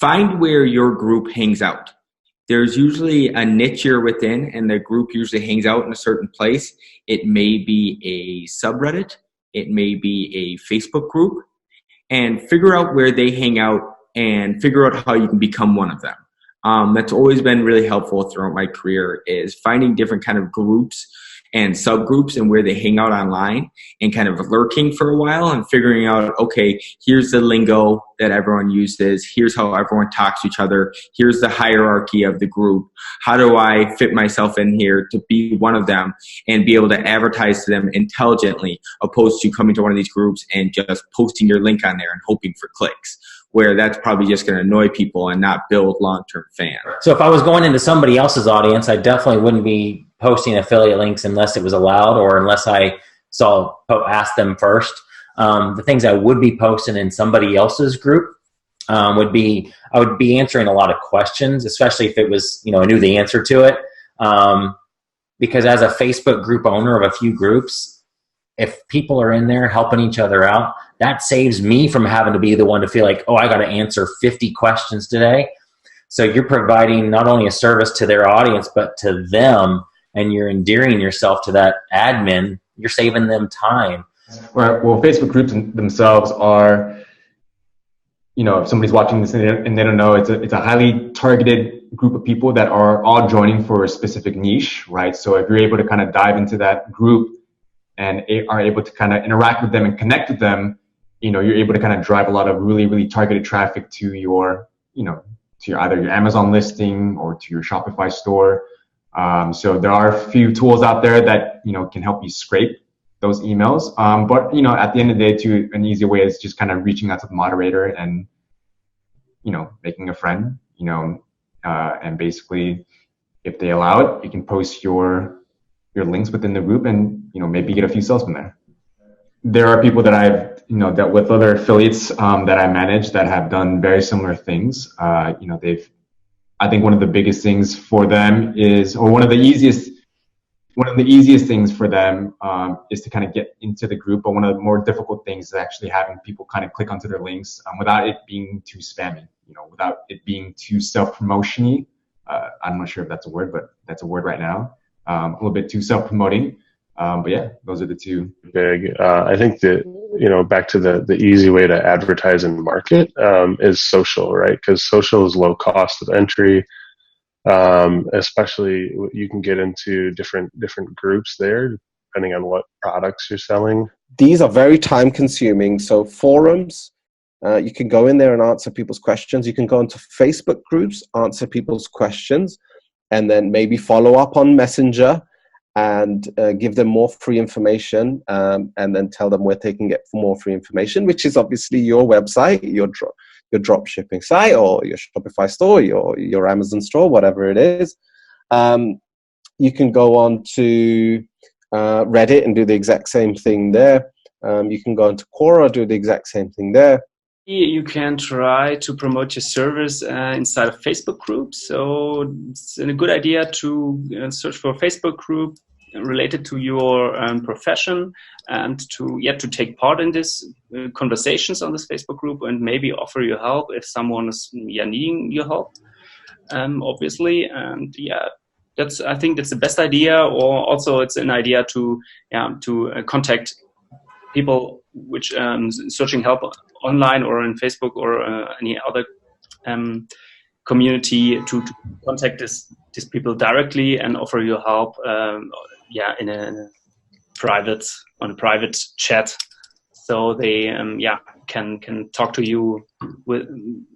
find where your group hangs out. There's usually a niche you're within, and the group usually hangs out in a certain place. It may be a subreddit. It may be a Facebook group. And figure out where they hang out and figure out how you can become one of them. That's always been really helpful throughout my career, is finding different kind of groups and subgroups and where they hang out online, and kind of lurking for a while and figuring out, okay, here's the lingo that everyone uses. Here's how everyone talks to each other. Here's the hierarchy of the group. How do I fit myself in here to be one of them and be able to advertise to them intelligently, opposed to coming to one of these groups and just posting your link on there and hoping for clicks, where that's probably just going to annoy people and not build long-term fans. So if I was going into somebody else's audience, I definitely wouldn't be posting affiliate links unless it was allowed, or unless I asked them first. The things I would be posting in somebody else's group would be, I would be answering a lot of questions, especially if it was, I knew the answer to it. Because as a Facebook group owner of a few groups, if people are in there helping each other out, that saves me from having to be the one to feel like, oh, I got to answer 50 questions today. So you're providing not only a service to their audience, but to them, and you're endearing yourself to that admin. You're saving them time. Well, Facebook groups themselves are, if somebody's watching this and they don't know, it's a highly targeted group of people that are all joining for a specific niche, right? So if you're able to kind of dive into that group and are able to kind of interact with them and connect with them, you're able to kind of drive a lot of really, really targeted traffic to your, to either your Amazon listing or to your Shopify store. So there are a few tools out there that, can help you scrape those emails. But, at the end of the day, too, an easy way is just kind of reaching out to the moderator and, making a friend, and basically, if they allow it, you can post your links within the group and, maybe get a few sales from there. There are people that I've, dealt with, other affiliates that I manage that have done very similar things. I think one of the biggest things for them is, or one of the easiest things for them is to kind of get into the group. But one of the more difficult things is actually having people kind of click onto their links without it being too spammy, without it being too self-promotion-y. I'm not sure if that's a word, but that's a word right now. A little bit too self-promoting. But yeah, those are the two. Big. I think that, back to the easy way to advertise and market is social, right? Because social is low cost of entry. Especially you can get into different groups there, depending on what products you're selling. These are very time consuming. So forums, you can go in there and answer people's questions. You can go into Facebook groups, answer people's questions, and then maybe follow up on Messenger and give them more free information, and then tell them where they can get more free information, which is obviously your website, your drop shipping site, or your Shopify store, your Amazon store, whatever it is. You can go on to Reddit and do the exact same thing there. You can go into Cora, do the exact same thing there. You can try to promote your service inside of Facebook groups. So it's a good idea to search for a Facebook group related to your profession, and to take part in this conversations on this Facebook group, and maybe offer your help if someone is needing your help, obviously. And I think that's the best idea. Or also it's an idea to contact people which searching help online or in Facebook or any other community to contact these people directly and offer your help in a private chat, so they can talk to you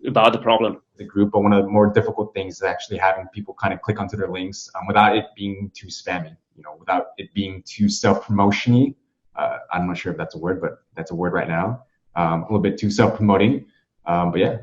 about the problem. The group, but one of the more difficult things is actually having people kind of click onto their links without it being too spammy, without it being too self-promotion-y. I'm not sure if that's a word, but that's a word right now. A little bit too self-promoting. But yeah,